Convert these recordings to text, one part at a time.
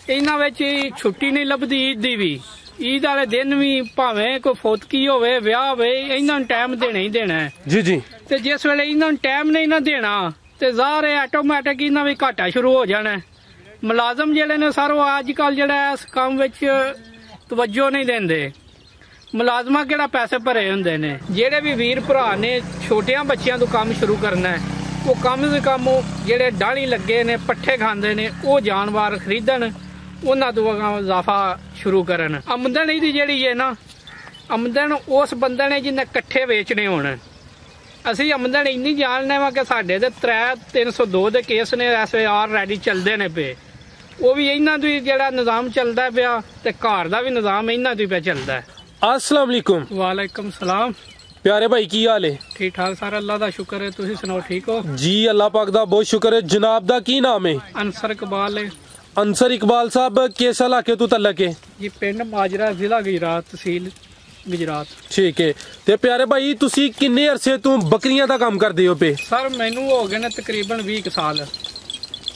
इन्हां विच छुट्टी नहीं लभदी ईद दी भी। ईद वाले दिन भी भावें कोई फौतकी होवे विआह होवे इन्हां टाइम देना ही देना है जी जी। ते जिस वेले इन्हां टाइम नहीं ना देना ते ज़ाहिर है ऑटोमैटिक इन्हां भी घाटा शुरू हो जाना है। मुलाजम जेहड़े ने सर वो अजकल जेहड़ा इस काम विच तवज्जो नहीं देंदे। मुलाजमा केड़ा पैसे भरे हुंदे ने। जेहड़े भी वीर भरा ने छोटियां बच्चियां तो काम शुरू करना है वो कम से कम जेहड़े डाणी लगे ने पट्ठे खांदे ने वो जानवर खरीदण उन्हां तो इजाफा शुरू करन। आमदन दी जेहड़ी है ना आमदन उस बंदे ने जिन्ने कट्ठे वेचने होण। असीं आमदन इन्नी जानने वा कि साडे ते 302 दे केस ने ऐसे ऑलरेडी चलदे ने पे वो भी इन्हां तो जेहड़ा निज़ाम चलदा पिया ते घर दा भी निज़ाम इन्हां तो पिया चलदा है। अस्सलाम वालेकुम। वालेकुम सलाम। प्यारे भाई की हाल है? ठीक ठाक सर अल्लाह दा शुक्र है। तुसीं सुनाओ ठीक हो? जी अल्लाह पाक दा बहुत शुक्र है। जनाब दा की नाम है? अंसर इकबाल है। अंसर इकबाल साहब किस इलाके तो तलक है? जी पिंड माजरा जिला गुजरात तहसील गुजरात। ठीक है। ते प्यारे भाई तुसी किन्ने अरसे तो बकरियां दा काम करदे हो पे? सर मैनू हो गए ने तकरीबन 20 साल।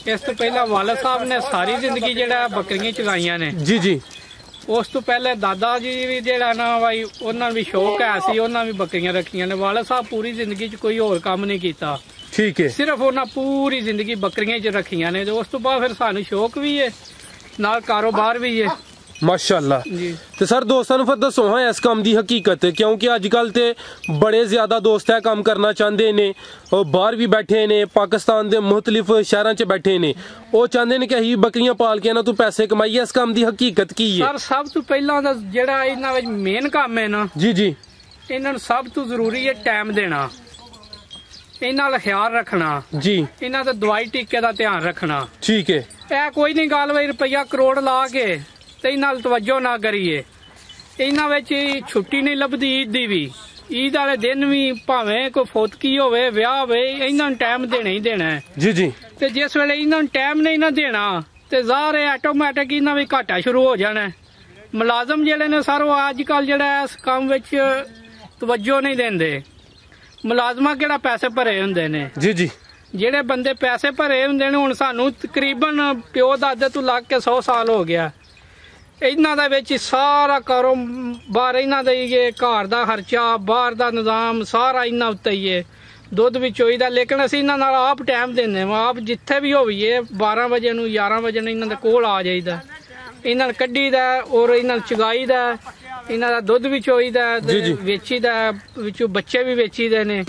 इस तो पहला वाला साहब ने सारी जिंदगी जेड़ा बकरियां चलाइयां ने। जी जी। उस तो पहले दादा जी भी जेड़ा ना भाई उन्होंने भी शौक है सी उन्होंने भी बकरियां रखियां ने। वाला साहब पूरी जिंदगी च कोई और काम नहीं किया। ठीक है। सिर्फ उन्हें पूरी जिंदगी बकरियां च रखियां ने। उस तो बाद फिर सानू शौक भी है नाल कारोबार भी है माशाअल्लाह जी। तो सर दोस्तों फिर दसो हाँ इस काम की हकीकत क्योंकि अजकल ते बड़े ज्यादा दोस्त है काम करना चाहते ने और बाहर भी बैठे ने पाकिस्तान के मुख्तलिफ शहरों च बैठे ने वो चाहते ने कि असीं बकरियां पाल के ना तू पैसे कमाइए। इस काम की हकीकत की है? सर सब तो पहला जेड़ा इन्हां विच मेन काम है ना जी जी इन्हां सब तो जरूरी है टाइम देना इन्हां दा ख्याल रखना जी इन्हां दा दवाई टीके का ध्यान रखना। ठीक है। यह कोई नहीं गल भाई रुपया करोड़ ला के ते इन्हां तवज्जो ना करिए। इन्हां विच छुट्टी नहीं लभदी ईद दी भी। ईद वाले दिन भी भावें कोई फौतकी होवे विआह होवे इन्हां टाइम देना ही देना है जी जी। ते जिस वेले इन्हां टाइम नहीं ना देना ते ज़ाहिर है ऑटोमैटिक इन्हां भी घाटा शुरू हो जाना है। मुलाजम जेहड़े ने सर वो अजकल जेहड़ा इस काम विच तवज्जो नहीं देंदे। मुलाजमा केड़ा पैसे भरे हुंदे ने। जी जी। जेहड़े बंदे पैसे भरे हुंदे ने हुण सानू तकरीबन प्यो दादे तो लग के 100 साल हो गया। इन्हां दा विच सारा कारोबार इन्हां दा ही घर दा खर्चा बाहर दा निज़ाम सारा इन्हां उत्ते ही है। दुध भी चोई दा लेकिन असीं इन्हां नाल आप टाइम दिंदे वा आप जिथे भी होईए 12 बजे नूं 11 बजे नूं इन्हां दे कोल आ जाईदा। इन्हां नूं कड्ढी दा और इन्हां नूं चगाई दा इन्हां दा दुध भी चोई दा वेची दा विचों बच्चे भी वेची दे ने।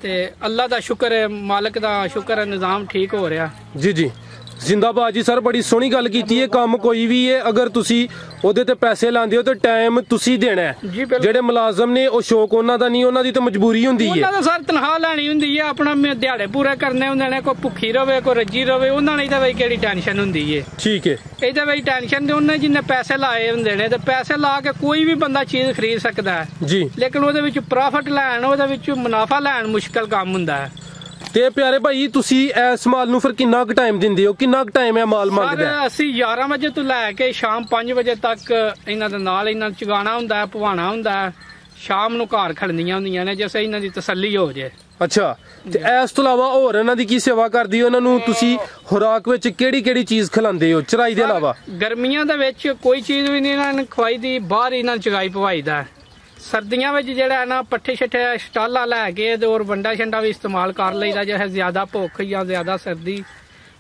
ते अल्लाह दा शुक्र है मालिक दा शुक्र है निज़ाम ठीक हो रहा। जी जी जिंदाबाद जी सर बड़ी सोहनी गल कीती है। काम कोई भी है अगर तुसी ओदे ते पैसे लांदे हो तो टाइम तुसी देना है। जेड़े मुलाजम ने ओ शौक उन्हां दा नहीं उन्हां दी तो मजबूरी हुंदी है। उन्हां दा सर तनख्वाह लैनी हुंदी है अपना दिहाड़े पूरे करने हुंदे ने। कोई भुखी रवे कोई रज्जी रवे उन्हां ने इहदे विच केड़ी टेंशन हुंदी है। ठीक है। इहदे विच टेंशन ते उन्हें जिन्ने पैसे लाए हुंदे ने ते पैसे ला के कोई भी बंदा चीज खरीद सकदा है जी लेकिन ओदे विच प्रॉफिट लैण ओदे विच मुनाफा लैण मुश्किल काम हुंदा है। ते प्यारे भाई तुसी इस माल नूं फिर किन्ना क टाइम दिंदे हो? किन्ना क टाइम है माल मंगदा है? असीं 11 बजे तो लैके शाम 5 बजे तक इन्हां दे नाल इन्हां चगाना हुंदा है भवाना हुंदा है। शाम नूं घर खड़नियां हुंदियां ने जिससे इन्हां दी तसल्ली हो जाए। अच्छा ते इस तो इलावा होर इन्हां दी की सेवा करदे हो? इन्हां नूं तुसी खुराक विच केड़ी-केड़ी चीज खिलांदे हो चराई दे अलावा? गर्मियां दे विच कोई चीज भी नहीं इन्हां नूं खवाई दी बाहर इन्हां चगाई पवाईदा है। सर्दियां में जेड़ा ना पट्ठे छट्ठे स्टाला लैके और वंडा शंडा भी इस्तेमाल कर लईदा जैसे ज्यादा भुख या ज्यादा सर्दी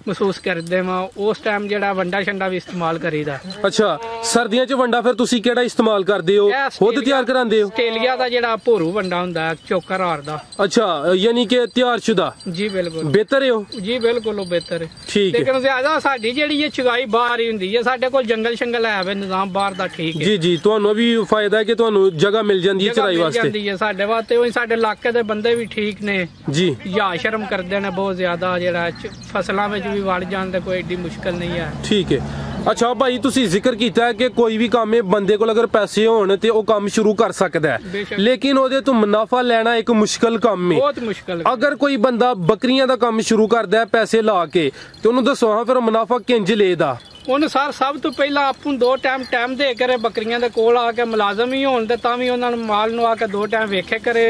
महसूस करदे वा उस टाइम जेड़ा वंडा शंडा भी इस्तेमाल करीदा। अच्छा सर्दियां च वंडा फिर तुसी केड़ा इस्तेमाल करदे हो? खुद तैयार करांदे हो? ऑस्ट्रेलिया दा जेड़ा भोरू वंडा हुंदा है चोकर हार दा। अच्छा यानी कि तैयारशुदा? जी बिल्कुल। बेहतर है हो? जी बिल्कुल बेहतर है। ठीक है। लेकिन ज्यादा साडी जेड़ी ये चगाई बाहर ही हुंदी है। साडे कोल जंगल शंगल है वे निजाम बाहर दा ठीक है। जी जी तुहानू भी फायदा है कि तुहानू जगह मिल जांदी है चराई वास्ते। मिल जांदी है साडे वास्ते ओही साडे इलाके दे बंदे भी ठीक ने जी या शर्म करदे ने बहुत ज्यादा जेड़ा फसलां विच भी वड़ जान ते कोई एडी मुश्किल नहीं है। ठीक है। अच्छा भाई तुसी जिक्र कीता है कि कोई भी काम में बंदे को अगर पैसे होण ते ओ काम शुरू कर सकदा है लेकिन ओदे तो मुनाफा लेना एक मुश्किल काम है। बहुत मुश्किल। अगर कोई बंदा बकरियां दा काम शुरू करदा है पैसे ला के ते ओनू दसो हां फिर मुनाफा किंज लेदा? उन्हें सर सब तो पहला आपू 2 टाइम दे करे बकरियां दे कोल आके मुलाजम ही होण ते तां वी उन्हां नूं माल नूं आके 2 टाइम वेखे करे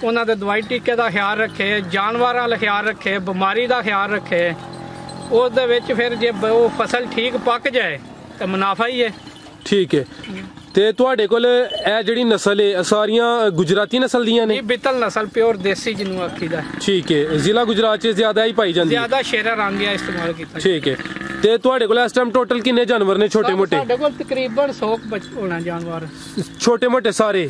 उन्हां दे दवाई टीके दा ख्याल रखे जानवरां दा ख्याल रखे बीमारी दा ख्याल रखे ਉਹਦੇ ਵਿੱਚ ਫਿਰ ਜੇ ਉਹ ਫਸਲ ਠੀਕ ਪੱਕ ਜਾਏ ਤਾਂ ਮੁਨਾਫਾ ਹੀ ਹੈ। ਠੀਕ ਹੈ। ਤੇ ਤੁਹਾਡੇ ਕੋਲ ਇਹ ਜਿਹੜੀ ਨਸਲ ਹੈ ਸਾਰੀਆਂ ਗੁਜਰਾਤੀ ਨਸਲ ਦੀਆਂ ਨੇ? ਬਿੱਤਲ ਨਸਲ ਪਿਓਰ ਦੇਸੀ ਜਿਹਨੂੰ ਆਖੀਦਾ। ਠੀਕ ਹੈ। ਜ਼ਿਲ੍ਹਾ ਗੁਜਰਾਤ 'ਚ ਜ਼ਿਆਦਾ ਹੀ ਪਾਈ ਜਾਂਦੀ ਹੈ? ਜ਼ਿਆਦਾ ਸ਼ੇਰਾ ਰੰਗਿਆ ਇਸਤੇਮਾਲ ਕੀਤਾ। ਠੀਕ ਹੈ। ਤੇ ਤੁਹਾਡੇ ਕੋਲ ਇਸ ਟਾਈਮ ਟੋਟਲ ਕਿੰਨੇ ਜਾਨਵਰ ਨੇ ਛੋਟੇ ਮੋਟੇ? ਸਾਡੇ ਕੋਲ ਤਕਰੀਬਨ 100 ਹੋਣਾ ਜਾਨਵਰ, ਛੋਟੇ ਮੋਟੇ ਸਾਰੇ।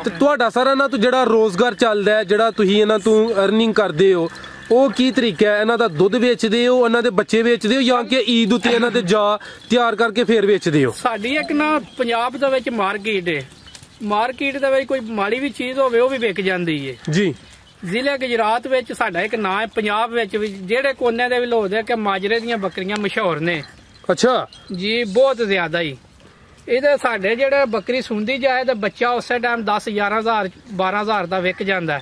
ਤੇ ਤੁਹਾਡਾ ਸਾਰਾ ਇਹਨਾਂ ਤੋਂ ਜਿਹੜਾ ਰੋਜ਼ਗਾਰ ਚੱਲਦਾ ਹੈ, ਜਿਹੜਾ ਤੁਸੀਂ ਇਹਨਾਂ ਤੋਂ ਅਰਨਿੰਗ ਕਰਦੇ ਹੋ, ਉਹ ਕੀ ਤਰੀਕਾ ਹੈ? ਇਹਨਾਂ ਦਾ ਦੁੱਧ ਵੇਚਦੇ ਹੋ, ਇਹਨਾਂ ਦੇ ਬੱਚੇ ਵੇਚਦੇ ਹੋ, ਜਾਂ ਕਿ ਈਦ ਉੱਤੇ ਇਹਨਾਂ ਦੇ ਜਾ ਤਿਆਰ ਕਰਕੇ ਫੇਰ ਵੇਚਦੇ ਹੋ? ਸਾਡੀ ਇੱਕ ਨਾ ਪੰਜਾਬ ਦੇ ਵਿੱਚ ਮਾਰਕੀਟ ਹੈ, ਮਾਰਕੀਟ ਦੇ ਵਿੱਚ ਕੋਈ ਮਾੜੀ ਵੀ ਚੀਜ਼ ਹੋਵੇ ਉਹ ਵੀ ਵਿਕ ਜਾਂਦੀ ਹੈ ਜੀ। ਜ਼ਿਲ੍ਹੇ ਗੁਜਰਾਤ ਵਿੱਚ ਸਾਡਾ ਇੱਕ ਨਾਂ ਹੈ, ਪੰਜਾਬ ਵਿੱਚ ਵੀ ਜਿਹੜੇ ਕੋਨੇ ਦੇ ਵੀ ਲੋਕ ਕਿ ਮਾਜਰੇ ਦੀਆਂ ਬੱਕਰੀਆਂ ਮਸ਼ਹੂਰ ਨੇ। ਅੱਛਾ ਜੀ, ਬਹੁਤ ਜ਼ਿਆਦਾ ਹੀ। ਇਹਦੇ ਸਾਡੇ ਜਿਹੜੇ ਬੱਕਰੀ ਸੁੰਦੀ ਜਾਏ ਤਾਂ ਬੱਚਾ ਉਸੇ ਟਾਈਮ 10-11,000 12,000 ਦਾ ਵਿਕ ਜਾਂਦਾ।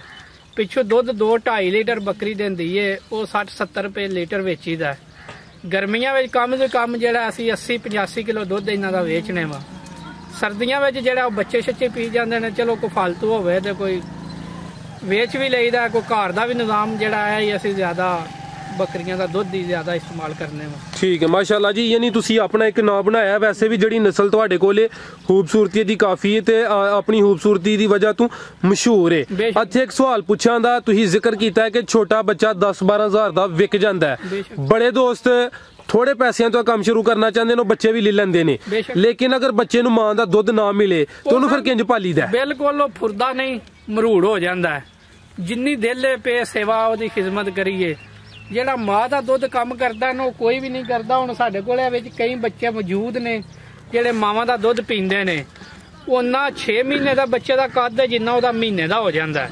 ਪਿੱਛੋਂ ਦੁੱਧ 2-2.5 ਲੀਟਰ ਬੱਕਰੀ ਦਿੰਦੀ ਏ, ਉਹ 60-70 ਰੁਪਏ ਲੀਟਰ ਵੇਚੀਦਾ। ਗਰਮੀਆਂ ਵਿੱਚ ਕਮ ਤੋਂ ਕਮ ਜਿਹੜਾ ਅਸੀਂ 80-85 ਕਿਲੋ ਦੁੱਧ ਇਹਨਾਂ ਦਾ ਵੇਚਣੇ ਵਾ। ਸਰਦੀਆਂ ਵਿੱਚ ਜਿਹੜਾ ਬੱਚੇ ਛੱਚੇ ਪੀ ਜਾਂਦੇ ਨੇ, ਚਲੋ ਕੋਈ ਫालतू ਹੋਵੇ ਤੇ ਕੋਈ ਵੇਚ ਵੀ ਲਈਦਾ। ਕੋਈ ਘਰ ਦਾ ਵੀ ਨਿਜ਼ਾਮ ਜਿਹੜਾ ਹੈ, ਅਸੀਂ ਜ਼ਿਆਦਾ ਬੱਕਰੀਆਂ ਦਾ ਦੁੱਧ ਹੀ ਜ਼ਿਆਦਾ ਇਸਤੇਮਾਲ ਕਰਨੇ ਵਾ। ਠੀਕ ਹੈ, ਮਾਸ਼ਾਅੱਲਾ ਜੀ। ਯਾਨੀ ਤੁਸੀਂ ਆਪਣਾ ਇੱਕ ਨਾਂ ਬਣਾਇਆ। ਵੈਸੇ ਵੀ ਜਿਹੜੀ ਨਸਲ ਤੁਹਾਡੇ ਕੋਲ ਖੂਬਸੂਰਤੀ ਦੀ ਕਾਫੀ ਹੈ ਤੇ ਆਪਣੀ ਖੂਬਸੂਰਤੀ ਦੀ ਵਜ੍ਹਾ ਤੋਂ ਮਸ਼ਹੂਰ ਹੈ। ਇੱਥੇ ਇੱਕ ਸਵਾਲ ਪੁੱਛਾਂ ਦਾ, ਤੁਸੀਂ ਜ਼ਿਕਰ ਕੀਤਾ ਕਿ ਛੋਟਾ ਬੱਚਾ 10-12,000 ਦਾ ਵਿਕ ਜਾਂਦਾ ਹੈ। ਬੜੇ ਦੋਸਤ ਥੋੜੇ ਪੈਸਿਆਂ ਤੋਂ ਕੰਮ ਸ਼ੁਰੂ ਕਰਨਾ ਚਾਹੁੰਦੇ ਨੇ, ਬੱਚੇ ਵੀ ਲੈ ਲੈਂਦੇ ਨੇ, ਲੇਕਿਨ ਅਗਰ ਬੱਚੇ ਨੂੰ ਮਾਂ ਦਾ ਦੁੱਧ ਨਾ ਮਿਲੇ ਤਾਂ ਉਹਨੂੰ ਫਿਰ ਕਿੰਜ ਪਾਲੀਦਾ? ਬਿਲਕੁਲ ਉਹ ਫੁਰਦਾ ਨਹੀਂ, ਮਰੂੜ ਹੋ ਜਾਂਦਾ। ਜਿੰਨੀ ਦਿਲ ਪੇ ਸੇਵਾ ਉਹਦੀ ਖਿਦਮਤ ਕਰੀਏ। ਜਿਹੜਾ ਮਾਂ ਦਾ ਦੁੱਧ ਕੰਮ ਕਰਦਾ ਨਾ, ਉਹ ਕੋਈ ਵੀ ਨਹੀਂ ਕਰਦਾ। ਹੁਣ ਸਾਡੇ ਕੋਲ ਵਿੱਚ ਕਈ ਬੱਚੇ ਮੌਜੂਦ ਨੇ ਜਿਹੜੇ ਮਾਵਾਂ ਦਾ ਦੁੱਧ ਪੀਂਦੇ ਨੇ। ਉਹਨਾਂ 6 ਮਹੀਨੇ ਦਾ ਬੱਚੇ ਦਾ ਕੱਦ ਹੈ ਜਿੰਨਾ ਉਹਦਾ ਮਹੀਨੇ ਦਾ ਹੋ ਜਾਂਦਾ।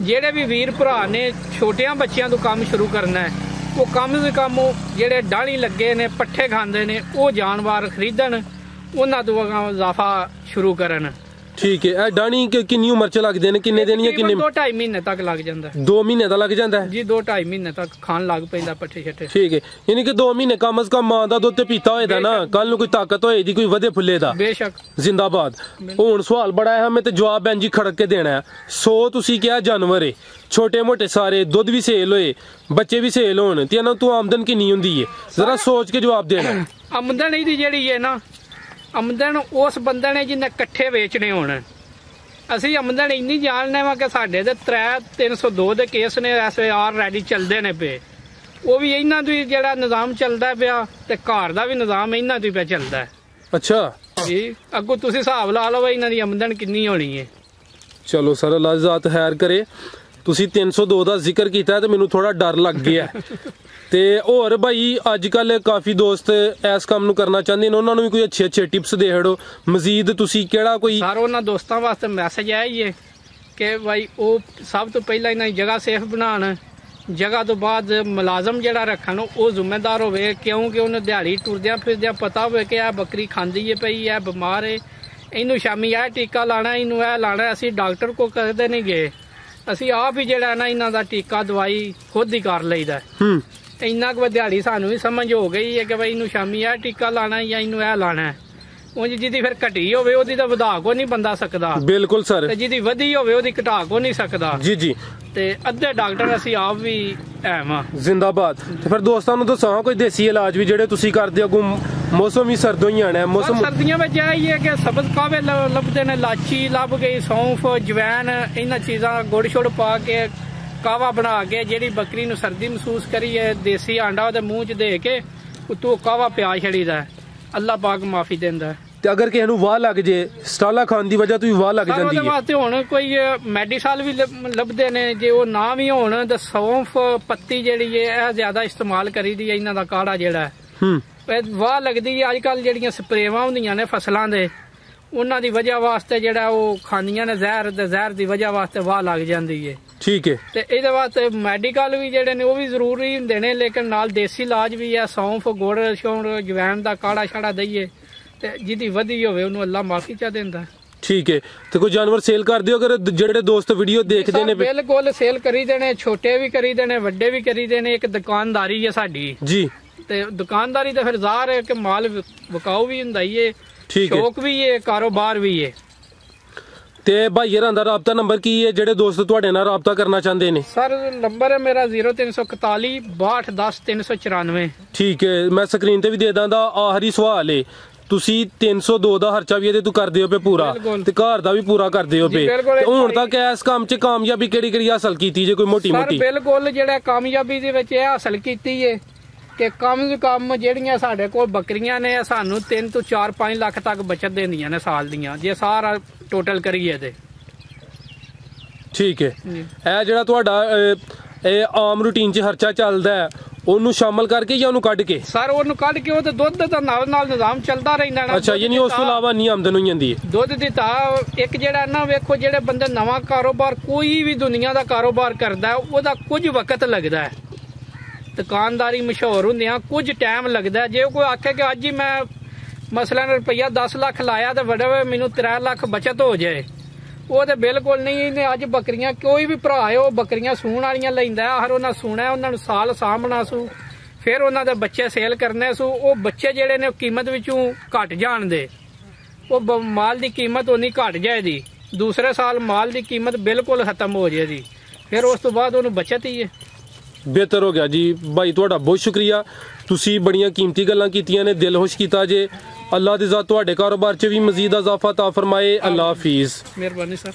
ਜਿਹੜੇ ਵੀ ਵੀਰ ਭਰਾ ਨੇ ਛੋਟਿਆਂ ਬੱਚਿਆਂ ਤੋਂ ਕੰਮ ਸ਼ੁਰੂ ਕਰਨਾ ਹੈ, ਉਹ ਕਮ ਸੇ ਕਮ ਜਿਹੜੇ ਡਾਹਣੀ ਲੱਗੇ ਨੇ, ਪੱਠੇ ਖਾਂਦੇ ਨੇ, ਉਹ ਜਾਨਵਰ ਖਰੀਦਣ, ਉਹਨਾਂ ਤੋਂ ਇਜ਼ਾਫਾ ਸ਼ੁਰੂ ਕਰਨ। ਠੀਕ ਹੈ। ਇਹ ਡਾਹਣੀ ਕਿੰਨੀ ਉਮਰ ਚ ਲੱਗਦੇ ਨੇ? ਕਿੰਨੇ ਦਿਨ ਜਾਂ ਕਿੰਨੇ? 2-2.5 ਮਹੀਨੇ ਤੱਕ ਲੱਗ ਜਾਂਦਾ। 2 ਮਹੀਨੇ ਦਾ ਲੱਗ ਜਾਂਦਾ ਜੀ, 2-2.5 ਮਹੀਨੇ ਤੱਕ ਖਾਣ ਲੱਗ ਪੈਂਦਾ ਪੱਠੇ ਛੱਟੇ। ਠੀਕ ਹੈ। ਯਾਨੀ ਕਿ 2 ਮਹੀਨੇ ਕਮ ਸੇ ਕਮ ਮਾਂ ਦਾ ਦੁੱਧ ਤੇ ਪੀਤਾ ਹੋਏਦਾ ਨਾ, ਕੱਲ ਨੂੰ ਕੋਈ ਤਾਕਤ ਹੋਏਦੀ, ਕੋਈ ਵਧੇ ਫੁੱਲੇ ਦਾ। ਬੇਸ਼ੱਕ। ਜ਼ਿੰਦਾਬਾਦ। ਹੁਣ ਸਵਾਲ ਬੜਾ ਹੈ, ਮੈਂ ਤੇ ਜਵਾਬ ਬੈਂਜੀ ਖੜਕ ਕੇ ਦੇਣਾ ਹੈ। 100 ਤੁਸੀਂ ਕਿਹਾ ਜਾਨਵਰ ਹੈ, ਛੋਟੇ ਮੋਟੇ ਸਾਰੇ, ਦੁੱਧ ਵੀ ਸੇਲ ਹੋਏ, ਬੱਚੇ ਵੀ ਸੇਲ ਹੋਣ, ਤੇ ਇਹਨਾਂ ਤੋਂ ਆਮਦਨ ਕਿੰਨੀ ਹੁੰਦੀ ਹੈ? ਜ਼ਰਾ ਸੋਚ ਕੇ ਜਵਾਬ ਦੇਣਾ। ਆਮਦਨ ਇਹਦੀ ਜਿਹੜੀ ਹੈ ਨਾ, ਆਮਦਨ ਉਸ ਬੰਦੇ ਨੇ ਜਿਹਨੇ ਇਕੱਠੇ ਵੇਚਣੇ ਹੋਣ। ਅਸੀਂ ਆਮਦਨ ਇੰਨੀ ਜਾਣਨੇ ਵਾ ਕਿ ਸਾਡੇ ਤੇ 302 ਦੇ ਕੇਸ ਨੇ SAR ਰੈਡੀ ਚੱਲਦੇ ਨੇ ਪਏ। ਉਹ ਵੀ ਇਹਨਾਂ ਤੋਂ ਹੀ ਜਿਹੜਾ ਨਿਜ਼ਾਮ ਚੱਲਦਾ ਪਿਆ, ਤੇ ਘਰ ਦਾ ਵੀ ਨਿਜ਼ਾਮ ਇਹਨਾਂ ਤੋਂ ਹੀ ਪਿਆ ਚੱਲਦਾ। ਅੱਛਾ ਜੀ, ਅੱਗੋਂ ਤੁਸੀਂ ਹਿਸਾਬ ਲਾ ਲਓ ਇਹਨਾਂ ਦੀ ਆਮਦਨ ਕਿੰਨੀ ਹੋਣੀ ਹੈ। ਚਲੋ ਸਰ, ਅੱਲਾਹ ਜ਼ਾਤ ਖੈਰ ਕਰੇ। ਤੁਸੀਂ 302 ਦਾ ਜ਼ਿਕਰ ਕੀਤਾ ਤੇ ਮੈਨੂੰ ਥੋੜਾ ਡਰ ਲੱਗ ਗਿਆ। ਤੇ ਹੋਰ ਭਾਈ, ਅੱਜ ਕੱਲ ਕਾਫੀ ਦੋਸਤ ਇਸ ਕੰਮ ਨੂੰ ਕਰਨਾ ਚਾਹੁੰਦੇ ਨੇ, ਉਹਨਾਂ ਨੂੰ ਵੀ ਕੋਈ ਅੱਛੇ ਟਿਪਸ ਦੇ ਹੜੋ ਮਜ਼ੀਦ। ਤੁਸੀਂ ਕਿਹੜਾ ਕੋਈ ਸਰ ਉਹਨਾਂ ਦੋਸਤਾਂ ਵਾਸਤੇ ਮੈਸੇਜ ਆਇਆ ਹੀ ਹੈ ਕਿ ਭਾਈ ਉਹ ਸਭ ਤੋਂ ਪਹਿਲਾਂ ਇਹਨਾਂ ਦੀ ਜਗ੍ਹਾ ਸੇਫ ਬਣਾਉਣ। ਜਗ੍ਹਾ ਤੋਂ ਬਾਅਦ ਮੁਲਾਜ਼ਮ ਜਿਹੜਾ ਰੱਖਣ, ਉਹ ਜ਼ਿੰਮੇਦਾਰ ਹੋਵੇ, ਕਿਉਂਕਿ ਉਹਨੂੰ ਦਿਹਾੜੀ ਟੁਰਦਿਆਂ ਫਿਰਦਿਆਂ ਪਤਾ ਹੋਵੇ ਕਿ ਇਹ ਬੱਕਰੀ ਖਾਂਦੀ ਹੈ ਪਈ, ਇਹ ਬਿਮਾਰ ਹੈ, ਇਹਨੂੰ ਸ਼ਾਮੀ ਇਹ ਟੀਕਾ ਲਾਣਾ, ਇਹਨੂੰ ਇਹ ਲਾਣਾ। ਅਸੀਂ ਡਾਕਟਰ ਕੋਲ ਕਦੇ ਨਹੀਂ ਗਏ, ਅਸੀਂ ਆਪ ਹੀ ਜਿਹੜਾ ਨਾ ਇਹਨਾਂ ਦਾ ਟੀਕਾ ਦਵਾਈ ਖੁਦ ਹੀ ਕਰ ਲਈਦਾ। ਇੰਨਾ ਕੁ ਦਿਹਾੜੀ ਸਾਨੂੰ ਵੀ ਸਮਝ ਹੋ ਗਈ ਹੈ ਕਿ ਬਈ ਇਹਨੂੰ ਸ਼ਾਮੀ ਇਹ ਟੀਕਾ ਲਾਣਾ ਜਾਂ ਇਹਨੂੰ ਇਹ ਲਾਣਾ। ਉਂਝ ਜਿਹਦੀ ਫਿਰ ਘਟੀ ਹੋਵੇ ਉਹਦੀ ਤਾਂ ਵਧਾ ਕੋ ਨਹੀਂ ਬੰਦਾ ਸਕਦਾ। ਬਿਲਕੁਲ ਸਰ। ਤੇ ਜਿਹਦੀ ਵਧੀ ਹੋਵੇ ਉਹਦੀ ਘਟਾ ਕੋ ਨਹੀਂ ਸਕਦਾ। ਜੀ ਜੀ। ਤੇ ਅੱਧੇ ਡਾਕਟਰ ਅਸੀਂ ਆਪ ਵੀ ਐਵਾਂ। ਜ਼ਿੰਦਾਬਾਦ। ਤੇ ਫਿਰ ਦੋਸਤਾਂ ਨੂੰ ਦੱਸਾਂ ਕੋਈ ਦੇਸੀ ਇਲਾਜ ਵੀ ਜਿਹੜੇ ਤੁਸੀਂ ਕਰਦੇ ਹੋ। ਮੌਸਮ ਵੀ ਸਰਦੋਂ ਹੀ ਆਣਾ, ਮੌਸਮ ਸਰਦੀਆਂ ਵਿੱਚ ਇਹ ਹੈ ਕਿ ਸਬਜ਼ ਕਾਵੇ ਲੱਭਦੇ ਨੇ, ਲਾਚੀ ਲੱਭ ਗਈ, ਸੌਂਫ, ਜਵੈਨ, ਇਹਨਾਂ ਚੀਜ਼ਾਂ ਗੁੜ ਛੁੜ ਪਾ ਕੇ ਕਾਵਾ ਬਣਾ ਕੇ, ਜਿਹੜੀ ਬੱਕਰੀ ਨੂੰ ਸਰਦੀ ਮਹਿਸੂਸ ਕਰੀਏ, ਦੇਸੀ ਆਂਡਾ ਉਹਦੇ ਮੂੰਹ 'ਚ ਦੇ ਕੇ ਉਤੋਂ ਕਾਵਾ ਪਿਆ ਛੜੀਦਾ। ਅੱਲਾਹ ਪਾਕ ਮਾਫੀ ਦਿੰਦਾ। ਤੇ ਅਗਰ ਕਿਸੇ ਨੂੰ ਵਾਹ ਲੱਗ ਜੇ, ਸਟਾਲਾ ਖਾਣ ਦੀ ਵਜ੍ਹਾ ਤੋਂ ਵੀ ਵਾਹ ਲੱਗ ਜਾਂਦੀ ਹੈ, ਉਹਦੇ ਵਾਸਤੇ ਹੁਣ ਕੋਈ ਮੈਡੀਸਲ ਵੀ ਲੱਭਦੇ ਨੇ। ਜੇ ਉਹ ਨਾ ਵੀ ਹੋਣ ਤਾਂ ਸੌਂਫ ਪੱਤੀ ਜਿਹੜੀ ਹੈ ਇਹ ਜ਼ਿਆਦਾ ਇਸਤੇਮਾਲ ਕਰੀਦੀ ਹੈ। ਇਹਨਾਂ ਦਾ ਕਾੜਾ ਜਿਹੜਾ ਵਾਹ ਲੱਗਦੀ ਹੈ। ਅੱਜ ਕੱਲ ਜਿਹੜੀਆਂ ਸਪਰੇਵਾਂ ਹੁੰਦੀਆਂ ਨੇ ਫਸਲਾਂ ਦੇ, ਉਹਨਾਂ ਦੀ ਵਜ੍ਹਾ ਵਾਸਤੇ ਜਿਹੜਾ ਉਹ ਖਾਂਦੀਆਂ ਨੇ ਜ਼ਹਿਰ, ਤੇ ਜ਼ਹਿਰ ਦੀ ਵਜ੍ਹਾ ਵਾਸਤੇ ਵਾਹ ਲੱਗ ਜਾਂਦੀ ਹੈ। ਠੀਕ ਹੈ। ਤੇ ਇਹਦੇ ਵਾਸਤੇ ਮੈਡੀਕਲ ਵੀ ਜਿਹੜੇ ਨੇ ਉਹ ਵੀ ਜ਼ਰੂਰੀ ਹੁੰਦੇ ਨੇ, ਲੇਕਿਨ ਨਾਲ ਦੇਸੀ ਇਲਾਜ ਵੀ ਹੈ। ਸੌਂਫ, ਗੁੜ, ਸ਼ੌਂਰ, ਜਵੈਨ ਦਾ ਕਾੜਾ ਛਾੜਾ ਦਈਏ ਤੇ ਜਿਹਦੀ ਵਧੀ ਹੋਵੇ ਉਹਨੂੰ ਅੱਲਾ ਮਾਫੀ ਚਾ ਦਿੰਦਾ। ਠੀਕ ਹੈ। ਤੇ ਕੋਈ ਜਾਨਵਰ ਸੇਲ ਕਰ ਦਿਓ ਅਗਰ ਜਿਹੜੇ ਦੋਸਤ ਵੀਡੀਓ ਦੇਖਦੇ ਨੇ? ਬਿਲਕੁਲ ਸੇਲ ਕਰੀ ਦੇਣੇ, ਛੋਟੇ ਵੀ ਕਰੀ ਦੇਣੇ, ਵੱਡੇ ਵੀ ਕਰੀ ਦੇਣੇ। ਇੱਕ ਦੁਕਾਨਦਾਰੀ ਹੈ ਸਾਡੀ ਜੀ। ਤੇ ਦੁਕਾਨਦਾਰੀ ਤਾਂ ਫਿਰ ਜ਼ਾਹਰ ਹੈ ਕਿ ਮਾਲ ਵਿਕਾਊ ਵੀ ਹੁੰਦਾ ਹੀ ਹੈ, ਸ਼ੌਕ ਵੀ ਹੈ, ਕਾਰੋਬਾਰ ਵੀ ਹੈ। ਤੇ ਭਾਈ ਹਰਾਂ ਦਾ ਰਾਬਤਾ ਨੰਬਰ ਕੀ ਹੈ ਜਿਹੜੇ ਦੋਸਤ ਤੁਹਾਡੇ ਨਾਲ ਰਾਬਤਾ ਕਰਨਾ ਚਾਹੁੰਦੇ ਨੇ? ਸਰ ਨੰਬਰ ਹੈ ਮੇਰਾ 0341 6210 394। ਠੀਕ ਹੈ, ਮੈਂ ਸਕਰੀਨ ਤੇ ਵੀ ਦੇ ਦਾਂਦਾ। ਆਖਰੀ ਸਵਾਲ ਹੈ, ਤੁਸੀਂ 302 ਦਾ ਖਰਚਾ ਵੀ ਇਹਦੇ ਤੋਂ ਕਰਦੇ ਹੋ ਪਏ ਪੂਰਾ ਤੇ ਘਰ ਦਾ ਵੀ ਪੂਰਾ ਕਰਦੇ ਹੋ ਪਏ, ਤੇ ਹੁਣ ਤੱਕ ਇਸ ਕੰਮ 'ਚ ਕਾਮਯਾਬੀ ਕਿਹੜੀ ਕਿਹੜੀ ਹਾਸਲ ਕੀਤੀ ਜੇ ਕੋਈ ਮੋਟੀ ਮੋਟੀ? ਬਿਲਕੁਲ ਜਿਹੜਾ ਕਾਮਯਾਬੀ ਦੇ ਵਿੱਚ ਇਹ ਹਾਸਲ ਕੀਤੀ ਹੈ ਕਿ ਕੰਮ ਜਿਹੜੀਆਂ ਸਾਡੇ ਕੋਲ ਬੱਕਰੀਆਂ ਨੇ ਸਾਨੂੰ 3 ਤੋਂ 4-5 ਲੱਖ ਤੱਕ ਬਚਤ ਦਿੰਦੀਆਂ ਨੇ ਸਾਲ ਦੀਆਂ, ਜੇ ਸਾਰਾ ਟੋਟਲ ਕਰੀਏ ਤੇ। ਠੀਕ ਹੈ, ਇਹ ਜਿਹੜਾ ਤੁਹਾਡਾ ਇਹ ਆਮ ਰੂਟੀਨ 'ਚ ਖਰਚਾ ਚੱਲਦਾ ਹੈ ਉਹਨੂੰ ਸ਼ਾਮਲ ਕਰਕੇ ਜਾਂ ਉਹਨੂੰ ਕੱਢ ਕੇ? ਸਰ ਉਹਨੂੰ ਕੱਢ ਕੇ, ਉਹ ਤੇ ਦੁੱਧ ਦਾ ਨਾਲ ਨਿਜ਼ਾਮ ਚੱਲਦਾ ਰਹਿੰਦਾ ਨਾ। ਅੱਛਾ, ਯਾਨੀ ਉਸ ਤੋਂ ਇਲਾਵਾ ਨਹੀਂ ਆਮਦਨ ਹੋਈ ਜਾਂਦੀ ਹੈ ਦੁੱਧ ਦੀ ਤਾਂ ਇੱਕ ਜਿਹੜਾ ਨਾ ਵੇਖੋ, ਜਿਹੜੇ ਬੰਦੇ ਨਵਾਂ ਕਾਰੋਬਾਰ ਕੋਈ ਵੀ ਦੁਨੀਆ ਦਾ ਕਾਰੋਬਾਰ ਕਰਦਾ ਉਹਦਾ ਕੁਝ ਵਕਤ ਲੱਗਦਾ ਹੈ। ਦੁਕਾਨਦਾਰੀ ਮਸ਼ਹੂਰ ਹੁੰਦੀਆਂ ਕੁਝ ਟਾਈਮ ਲੱਗਦਾ। ਜੇ ਕੋਈ ਆਖੇ ਕਿ ਅੱਜ ਹੀ ਮੈਂ ਮਸਲਨ ਰੁਪਈਆ 10 ਲੱਖ ਲਾਇਆ ਤੇ ਵੜੇ ਮੈਨੂੰ 3 ਲੱਖ ਬਚਤ ਹੋ ਜਾਏ, ਉਹ ਤੇ ਬਿਲਕੁਲ ਨਹੀਂ। ਇਹਨੇ ਅੱਜ ਬੱਕਰੀਆਂ ਕੋਈ ਵੀ ਭਰਾ ਹੈ ਉਹ ਬੱਕਰੀਆਂ ਸੂਣ ਵਾਲੀਆਂ ਲੈਂਦਾ, ਹਰ ਉਹਨਾਂ ਸੂਣਾ, ਉਹਨਾਂ ਨੂੰ ਸਾਲ ਸਾਂਭਣਾ ਸੂ, ਫਿਰ ਉਹਨਾਂ ਦੇ ਬੱਚੇ ਸੇਲ ਕਰਨੇ ਸੂ। ਉਹ ਬੱਚੇ ਜਿਹੜੇ ਨੇ ਕੀਮਤ ਵਿੱਚੋਂ ਘਟ ਜਾਣਦੇ, ਉਹ ਮਾਲ ਦੀ ਕੀਮਤ ਉਨੀ ਘਟ ਜਾਏਗੀ, ਦੂਸਰੇ ਸਾਲ ਮਾਲ ਦੀ ਕੀਮਤ ਬਿਲਕੁਲ ਖਤਮ ਹੋ ਜਾਏਗੀ, ਫਿਰ ਉਸ ਤੋਂ ਬਾਅਦ ਉਹਨੂੰ ਬਚਤ ਹੀ ਹੈ। ਬਿਹਤਰ ਹੋ ਗਿਆ ਜੀ ਭਾਈ, ਤੁਹਾਡਾ ਬਹੁਤ ਸ਼ੁਕਰੀਆ। ਤੁਸੀਂ ਬੜੀਆਂ ਕੀਮਤੀ ਗੱਲਾਂ ਕੀਤੀਆਂ ਨੇ, ਦਿਲ ਖੁਸ਼ ਕੀਤਾ ਜੇ। ਅੱਲਾਹ ਦੀ ਜ਼ਾਤ ਤੁਹਾਡੇ ਕਾਰੋਬਾਰ 'ਚ ਵੀ ਮਜ਼ੀਦ ਇਜ਼ਾਫਾ ਤਾ ਫਰਮਾਏ। ਅੱਲਾਹ ਹਾਫਿਜ਼। ਮਿਹਰਬਾਨੀ ਸਰ।